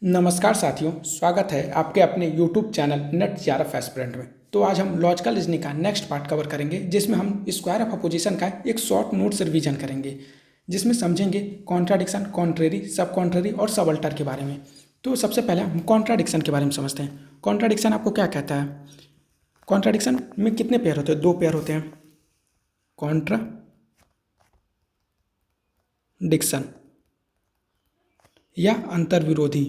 नमस्कार साथियों, स्वागत है आपके अपने YouTube channel net JRF aspirant में। तो आज हम लॉजिकल रीजनिंग का नेक्स्ट पार्ट कवर करेंगे, जिसमें हम स्क्वायर ऑफ अपोजिशन का एक शॉर्ट नोट्स रिवीजन करेंगे, जिसमें समझेंगे कॉन्ट्राडिक्शन, कॉन्ट्रेरी, सब कॉन्ट्रेरी और सबअल्टर के बारे में। तो सबसे पहले हम कॉन्ट्राडिक्शन के बारे में समझते हैं। कॉन्ट्राडिक्शन आपको क्या कहता है? कॉन्ट्राडिक्शन में कितने पेयर होते हैं? दो पेयर होते हैं, कॉन्ट्राडिक्शन या अंतर्विरोधी।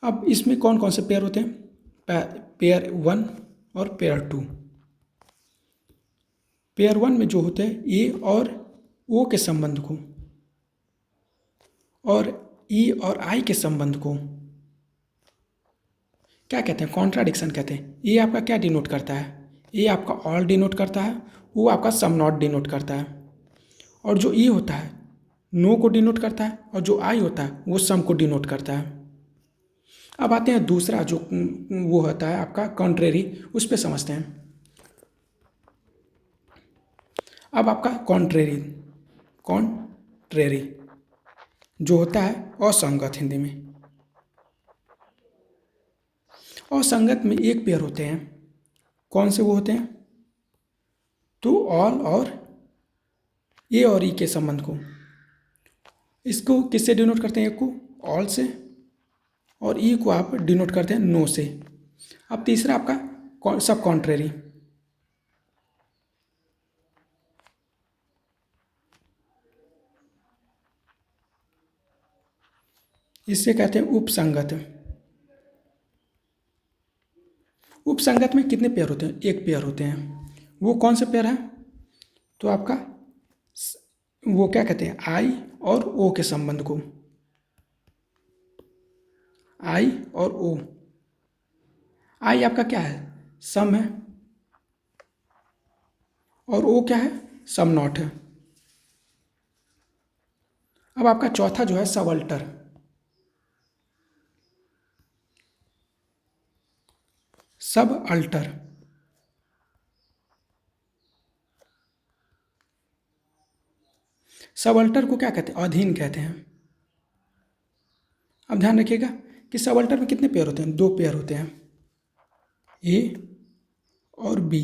अब इसमें कौन कौन से पेयर होते हैं? पेयर वन और पेयर टू। पेयर वन में जो होते हैं ए और ओ के संबंध को और ई और आई के संबंध को क्या कहते हैं? कॉन्ट्राडिक्शन कहते हैं। ए आपका क्या डिनोट करता है? ए आपका ऑल डिनोट करता है, वो आपका सम नॉट डिनोट करता है। और जो ई होता है नो को डिनोट करता है, और जो आई होता है वो सम को डिनोट करता है। अब आते हैं दूसरा जो वो होता है आपका कॉन्ट्रेरी, उस पर समझते हैं। अब आपका कॉन्ट्रेरी जो होता है असंगत, हिंदी में असंगत में एक पेयर होते हैं। कौन से वो होते हैं? तो ऑल और ए और ई के संबंध को, इसको किससे डिनोट करते हैं? एक को ऑल से और ई को आप डिनोट करते हैं नो से। अब तीसरा आपका सब कॉन्ट्रेरी, इससे कहते हैं उपसंगत। उपसंगत में कितने पेयर होते हैं? एक पेयर होते हैं। वो कौन से पेयर है? तो आपका वो क्या कहते हैं? आई और ओ के संबंध को, आई और ओ। आई आपका क्या है? सम है, और ओ क्या है? सम नॉट है। अब आपका चौथा जो है सबअल्टर। सबअल्टर सबअल्टर को क्या कहते हैं? अधीन कहते हैं। अब ध्यान रखिएगा कि सबअल्टर में कितने पेयर होते हैं? दो पेयर होते हैं, ए और बी।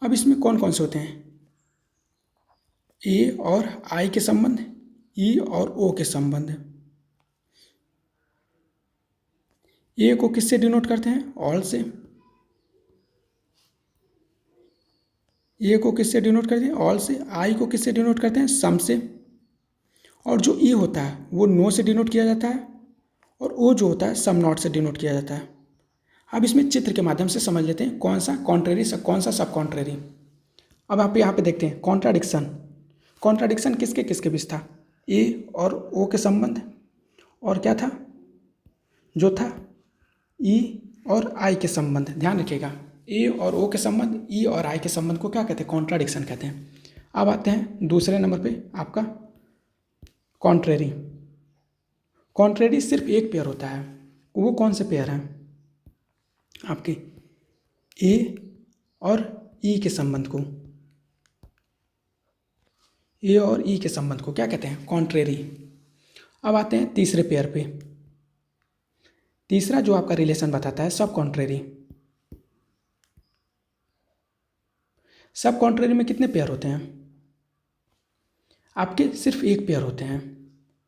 अब इसमें कौन कौन से होते हैं? ए और आई के संबंध, ई और ओ के संबंध। ए को किससे डिनोट करते हैं? ऑल से। ए को किससे डिनोट करते हैं? ऑल से। आई को किससे डिनोट करते हैं? सम से। और जो ई होता है वो नो से डिनोट किया जाता है, और ओ जो होता है सम नॉट से डिनोट किया जाता है। अब इसमें चित्र के माध्यम से समझ लेते हैं कौन सा कॉन्ट्रेरी, कौन सा सब कॉन्ट्रेरी। अब आप यहाँ पे देखते हैं कॉन्ट्राडिक्शन। कॉन्ट्राडिक्शन किसके किसके बीच था? ए और ओ के संबंध, और क्या था जो था? ई और आई के संबंध। ध्यान रखिएगा, ए और ओ के संबंध, ई और आई के संबंध को क्या कहते हैं? कॉन्ट्राडिक्शन कहते हैं। अब आते हैं दूसरे नंबर पे आपका कॉन्ट्रेरी। कॉन्ट्रेरी सिर्फ एक पेयर होता है। वो कौन से पेयर हैं? आपके ए और ई के संबंध को, ए और ई के संबंध को क्या कहते हैं? कॉन्ट्रेरी। अब आते हैं तीसरे पेयर पे। तीसरा जो आपका रिलेशन बताता है सब कॉन्ट्रेरी। सब कॉन्ट्रेरी में कितने पेयर होते हैं? आपके सिर्फ एक पेयर होते हैं।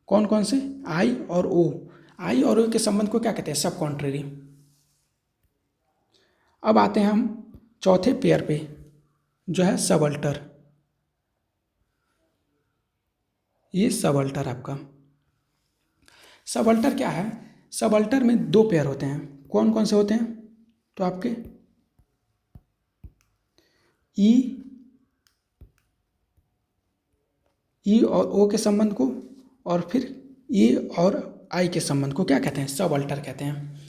कौन कौन से? आई और ओ। आई और ओ के संबंध को क्या कहते हैं? सब कॉन्ट्रेरी। अब आते हैं हम चौथे पेयर पे जो है सबअल्टर। ये सबअल्टर आपका, सबअल्टर क्या है? सबअल्टर में दो पेयर होते हैं। कौन कौन से होते हैं? तो आपके ई और ओ के संबंध को, और फिर ए और आई के संबंध को क्या कहते हैं? सबअल्टर कहते हैं।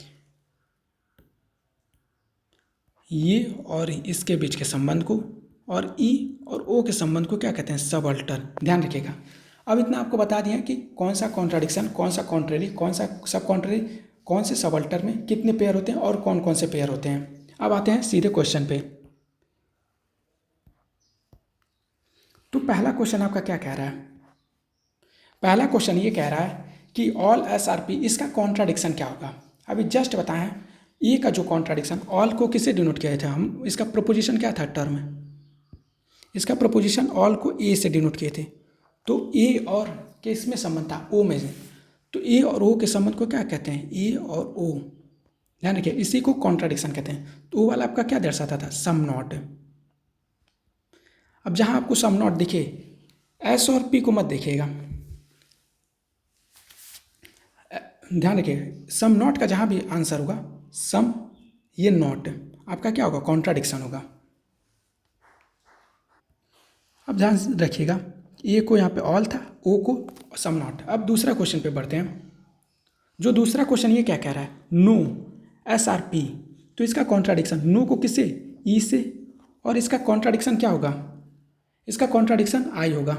ये और इसके बीच के संबंध को, और ई और ओ के संबंध को क्या कहते हैं? सबअल्टर। ध्यान रखिएगा। अब इतना आपको बता दिया कि कौन सा कॉन्ट्राडिक्शन, कौन सा कॉन्ट्रेरी, कौन सा सब कॉन्ट्रेरी, कौन से सबअल्टर में कितने पेयर होते हैं और कौन कौन से पेयर होते हैं। अब आते हैं सीधे क्वेश्चन पे। तो पहला क्वेश्चन आपका क्या कह रहा है? पहला क्वेश्चन ये कह रहा है कि ऑल एस आर पी, इसका कॉन्ट्राडिक्शन क्या होगा? अभी जस्ट बताएं, ए का जो कॉन्ट्राडिक्शन, ऑल को किससे डिनोट किया था हम? इसका प्रोपोजिशन क्या था टर्म में? इसका प्रोपोजिशन ऑल को ए से डिनोट किए थे। तो ए और के इसमें संबंध था ओ में से, तो ए और ओ के संबंध को क्या कहते हैं? ए और ओ, ध्यान रखिए, इसी को कॉन्ट्राडिक्शन कहते हैं। तो ओ वाला आपका क्या दर्शाता था? Some not. अब जहां आपको सम नॉट दिखे, एस और पी को मत देखिएगा, ध्यान रखिए, सम नॉट का जहां भी आंसर होगा सम, ये नॉट आपका क्या होगा? कॉन्ट्राडिक्शन होगा। अब ध्यान रखिएगा, ए को यहाँ पे ऑल था, ओ को सम नॉट। अब दूसरा क्वेश्चन पे बढ़ते हैं। जो दूसरा क्वेश्चन ये क्या कह रहा है? नो एस आर पी, तो इसका कॉन्ट्राडिक्शन, नो को किससे? ई से, और इसका कॉन्ट्राडिक्शन क्या होगा? इसका कॉन्ट्राडिक्शन आई होगा।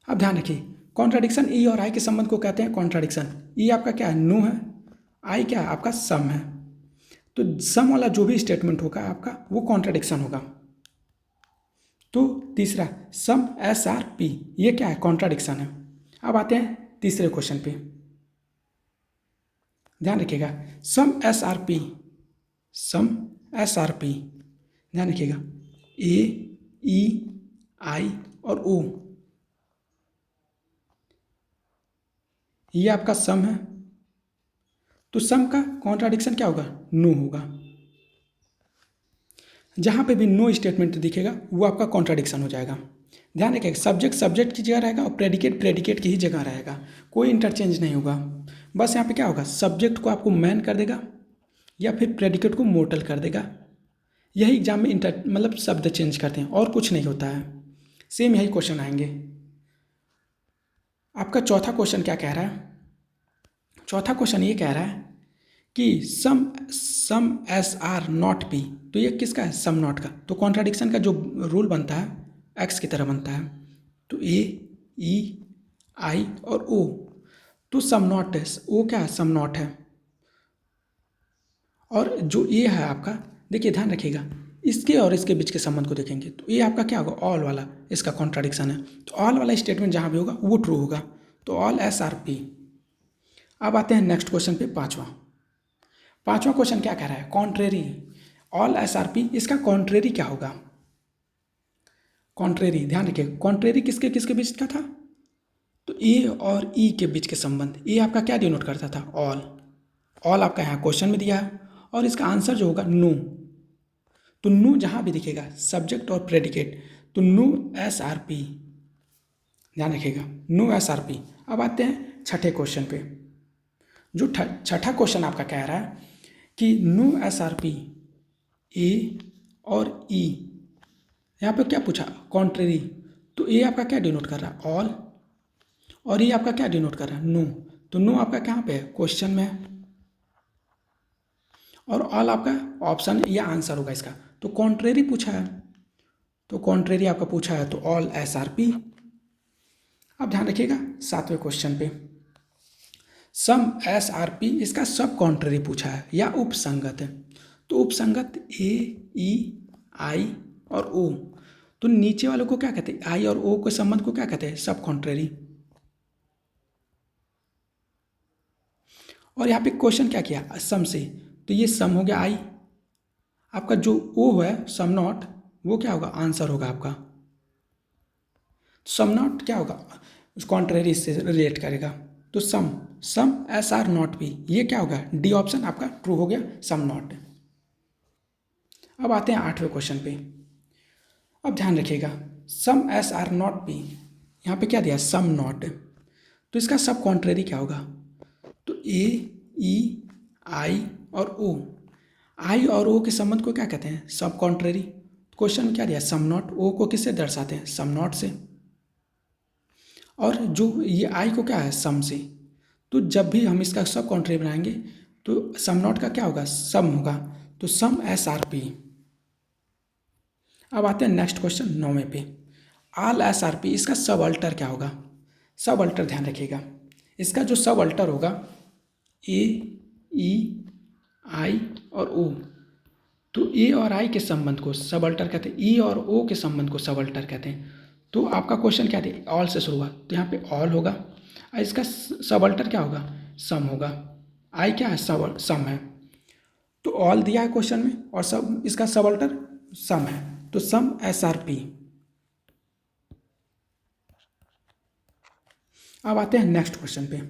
अब ध्यान रखिए, कॉन्ट्राडिक्शन ई और आई के संबंध को कहते हैं कॉन्ट्राडिक्शन। ई आपका क्या है? नो है। आई क्या है? आपका सम है। तो सम वाला जो भी स्टेटमेंट होगा आपका, वो कॉन्ट्राडिक्शन होगा। तो तीसरा सम एस आर पी, ये क्या है? कॉन्ट्राडिक्शन है। अब आते हैं तीसरे क्वेश्चन पे, ध्यान रखिएगा, सम एस आर पी, सम एस आर पी, ध्यान रखिएगा, ए ई आई और ओ, ये आपका सम है। तो सम का कॉन्ट्राडिक्शन क्या होगा? नो होगा। जहाँ पे भी नो स्टेटमेंट दिखेगा वो आपका कॉन्ट्राडिक्शन हो जाएगा। ध्यान रखिएगा, सब्जेक्ट सब्जेक्ट की जगह रहेगा और प्रेडिकेट प्रेडिकेट की ही जगह रहेगा, कोई इंटरचेंज नहीं होगा। बस यहाँ पे क्या होगा? सब्जेक्ट को आपको मैन कर देगा या फिर प्रेडिकेट को मोर्टल कर देगा। यही एग्जाम में मतलब शब्द चेंज करते हैं, और कुछ नहीं होता है। सेम यही क्वेश्चन आएंगे। आपका चौथा क्वेश्चन क्या कह रहा है? चौथा क्वेश्चन ये कह रहा है कि सम एस आर नॉट पी, तो ये किसका है? सम नॉट का। तो कॉन्ट्राडिक्शन का जो रूल बनता है एक्स की तरह बनता है। तो ए ई आई और ओ, तो सम नॉट है, ओ क्या है? सम नॉट है। और जो ए है आपका, देखिए ध्यान रखिएगा, इसके और इसके बीच के संबंध को देखेंगे तो ये आपका क्या होगा? ऑल वाला, इसका कॉन्ट्राडिक्शन है। तो ऑल वाला स्टेटमेंट जहाँ भी होगा वो ट्रू होगा। तो ऑल एस आर पी। अब आते हैं नेक्स्ट क्वेश्चन पे, पांचवा क्वेश्चन क्या कह रहा है? Contrary, all S R P, इसका कॉन्ट्रेरी क्या होगा? कॉन्ट्रेरी, ध्यान रखिए, कॉन्ट्रेरी किसके किसके बीच का था? तो ए और ई के बीच के संबंध। ए आपका क्या डिनोट करता था? ऑल। ऑल आपका यहाँ क्वेश्चन में दिया है, और इसका आंसर जो होगा नो। तो नो जहाँ भी दिखेगा सब्जेक्ट और प्रेडिकेट, तो नो एस आर पी, ध्यान रखिएगा, नो एस आर पी। अब आते हैं छठे क्वेश्चन पे। जो छठा क्वेश्चन आपका कह रहा है कि नो एस आर पी, ए और ई, यहाँ पे क्या पूछा? कॉन्ट्रेरी। तो ए आपका क्या डिनोट कर रहा है? ऑल, और ये आपका क्या डिनोट कर रहा है? नो। तो नो आपका कहाँ पे है? क्वेश्चन में है, और ऑल आपका ऑप्शन या आंसर होगा इसका। तो कॉन्ट्रेरी पूछा है, तो कॉन्ट्रेरी आपका पूछा है, तो ऑल एस आर पी। अब ध्यान रखिएगा सातवें क्वेश्चन पे, सम एस आर पी, इसका सब कॉन्ट्रेरी पूछा है या उपसंगत है। तो उपसंगत ए ई आई और ओ, तो नीचे वालों को क्या कहते हैं? आई और ओ के संबंध को क्या कहते हैं? सब कॉन्ट्रेरी। और यहाँ पे क्वेश्चन क्या किया? सम से, तो ये सम हो गया आई, आपका जो ओ है सम नॉट, वो क्या होगा? आंसर होगा आपका। सम नॉट क्या होगा? कॉन्ट्रेरी से रिलेट करेगा। तो सम, सम एस आर नॉट पी, ये क्या होगा? डी ऑप्शन आपका ट्रू हो गया, सम नॉट। अब आते हैं आठवें क्वेश्चन पे। अब ध्यान रखिएगा, some S are not P, यहाँ पे क्या दिया? Some not. तो इसका सब कॉन्ट्रेरी क्या होगा? तो ए ई आई और ओ, आई और ओ के संबंध को क्या कहते हैं? सब कॉन्ट्रेरी। क्वेश्चन में क्या दिया? Some not. ओ को किससे दर्शाते हैं? सम नॉट से। और जो ये आई को क्या है? सम से। तो जब भी हम इसका सब कॉन्ट्रेरी बनाएंगे तो सम नॉट का क्या होगा? सम होगा। तो सम एस आर पी। अब आते हैं नेक्स्ट क्वेश्चन 9वें पे, ऑल एस आर पी, इसका सब अल्टर क्या होगा? सब अल्टर ध्यान रखिएगा, इसका जो सब अल्टर होगा ए ई आई और ओ, तो ए और आई के संबंध को सबअल्टर कहते हैं, ई और ओ के संबंध को सबअल्टर कहते हैं। तो आपका क्वेश्चन क्या है, ऑल से शुरू हुआ तो यहाँ पे ऑल होगा और इसका सबअल्टर क्या होगा, सम होगा। आई क्या है, सम है, तो ऑल दिया है क्वेश्चन में और सब इसका सबअल्टर सम है, तो सम SRP। अब आते हैं नेक्स्ट क्वेश्चन पे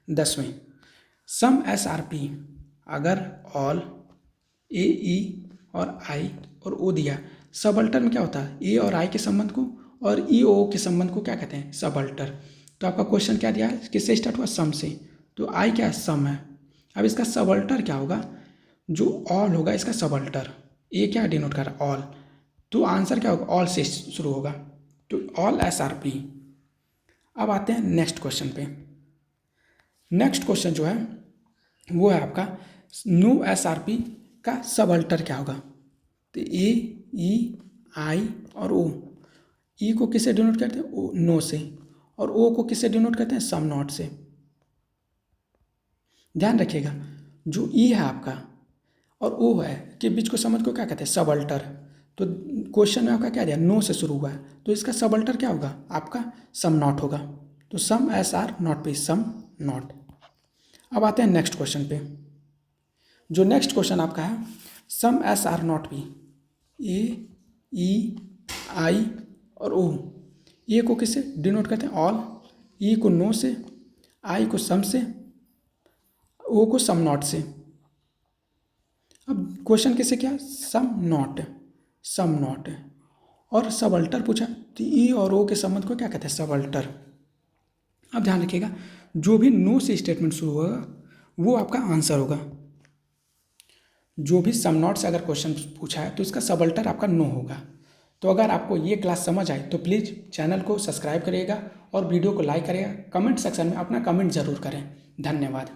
10वें। सम SRP अगर ऑल ए, ई और आई और ओ दिया, सबअल्टर में क्या होता है, ए और आई के संबंध को और ई ओ के संबंध को क्या कहते हैं, सबअल्टर। तो आपका क्वेश्चन क्या दिया है, किससे स्टार्ट हुआ, सम से, तो आई क्या है, सम है। अब इसका सबअल्टर क्या होगा, जो ऑल होगा इसका सबअल्टर, ए क्या डिनोट कर रहा है, ऑल, तो आंसर क्या होगा, ऑल से शुरू होगा, तो ऑल SRP। अब आते हैं नेक्स्ट क्वेश्चन पे। नेक्स्ट क्वेश्चन जो है वो है आपका नो SRP का सबअल्टर क्या होगा। तो ए, ई, आई और ओ, ई को किससे डिनोट करते हैं, ओ नो से, और ओ को किससे डिनोट करते हैं, सम नॉट से। ध्यान रखिएगा, जो ई है आपका और ओ है के बीच को समझ को क्या कहते हैं, सबअल्टर। तो क्वेश्चन में आपका क्या दिया, नो से शुरू हुआ है, तो इसका सबअल्टर क्या होगा आपका, सम नॉट होगा, तो सम SR नॉट पे, सम नॉट। अब आते हैं नेक्स्ट क्वेश्चन पे। जो नेक्स्ट क्वेश्चन आपका है सम SR नॉट पी, ए, ई, आई और ओ, ए को किससे डिनोट करते हैं, ऑल, ई को नो से, आई को सम से, ओ को सम नॉट से। अब क्वेश्चन किससे क्या, सम नॉट, सम नॉट, और सबअल्टर पूछा तो ई और ओ के संबंध को क्या कहते हैं, सबअल्टर। अब ध्यान रखिएगा, जो भी नो से स्टेटमेंट शुरू होगा वो आपका आंसर होगा। जो भी सम नॉट से अगर क्वेश्चन पूछा है तो इसका सबअल्टर आपका नो होगा। तो अगर आपको ये क्लास समझ आए तो प्लीज़ चैनल को सब्सक्राइब करिएगा और वीडियो को लाइक करिएगा, कमेंट सेक्शन में अपना कमेंट ज़रूर करें। धन्यवाद।